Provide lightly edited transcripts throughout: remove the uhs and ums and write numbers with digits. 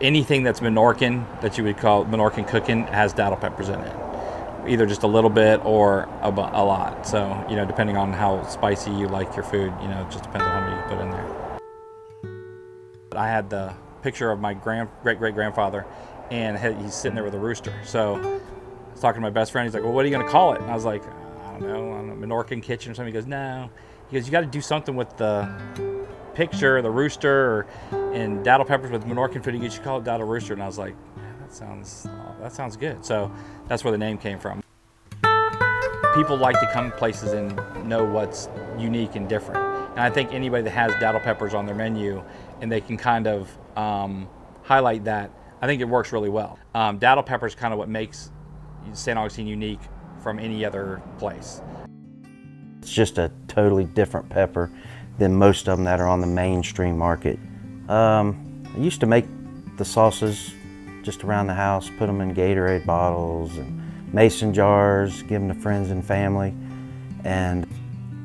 anything that's Menorcan, that you would call Menorcan cooking, has datil peppers in it. Either just a little bit or a lot. So, depending on how spicy you like your food, it just depends on how many you put in there. I had the picture of my great-great-grandfather, and he's sitting there with a rooster. So I was talking to my best friend. He's like, well, what are you going to call it? And I was like, I don't know, Menorcan kitchen or something. He goes, no. He goes, you got to do something with the picture, the rooster, and datil peppers with Menorcan food. You should call it datil rooster. And I was like, that sounds good. So that's where the name came from. People like to come places and know what's unique and different. And I think anybody that has datil peppers on their menu and they can kind of highlight that, I think it works really well. Datil pepper is kind of what makes St. Augustine unique from any other place. It's just a totally different pepper than most of them that are on the mainstream market. I used to make the sauces just around the house, put them in Gatorade bottles and mason jars, give them to friends and family, and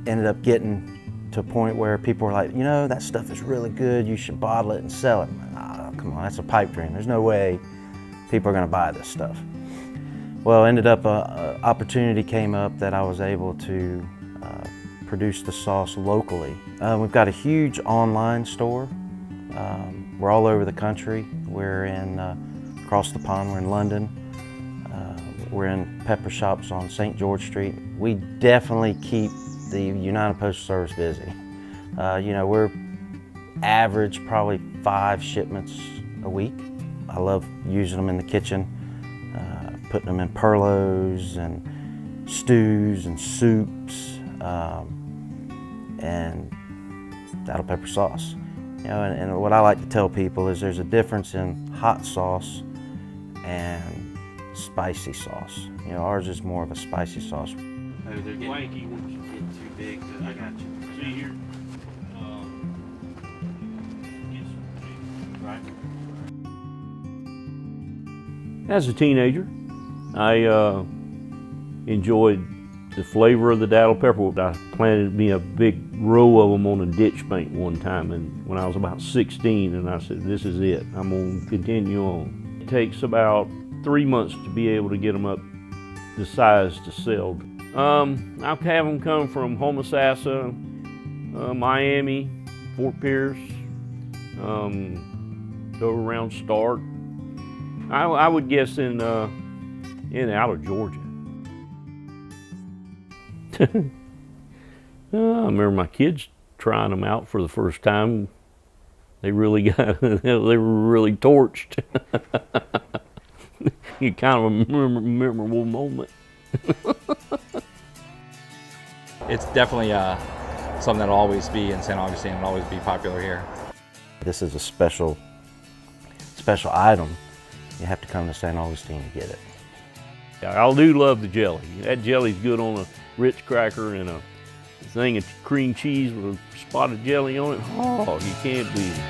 ended up getting to a point where people were like, that stuff is really good, you should bottle it and sell it. Oh, come on, that's a pipe dream. There's no way people are gonna buy this stuff. Well, ended up an opportunity came up that I was able to produce the sauce locally. We've got a huge online store. We're all over the country. We're in across the pond, we're in London. We're in pepper shops on St. George Street. We definitely keep the United Postal Service busy. We're average probably 5 shipments a week. I love using them in the kitchen, putting them in perlos and stews and soups, and datil pepper sauce. And what I like to tell people is there's a difference in hot sauce and spicy sauce. Ours is more of a spicy sauce. Oh, they're getting flaky once you get too big. I got you. See here? Right. As a teenager, I enjoyed the flavor of the datil pepper. I planted me a big row of them on a ditch bank one time, and when I was about 16, and I said, this is it. I'm going to continue on. It takes about 3 months to be able to get them up the size to sell. I've had them come from Homosassa, Miami, Fort Pierce, go around Stark. I would guess in out of Georgia. I remember my kids trying them out for the first time. They really got, they were really torched. You kind of a memorable moment. It's definitely something that'll always be in St. Augustine and always be popular here. This is a special item. You have to come to St. Augustine to get it. I do love the jelly. That jelly's good on a Ritz cracker and a thing of cream cheese with a spot of jelly on it. Oh, you can't beat it.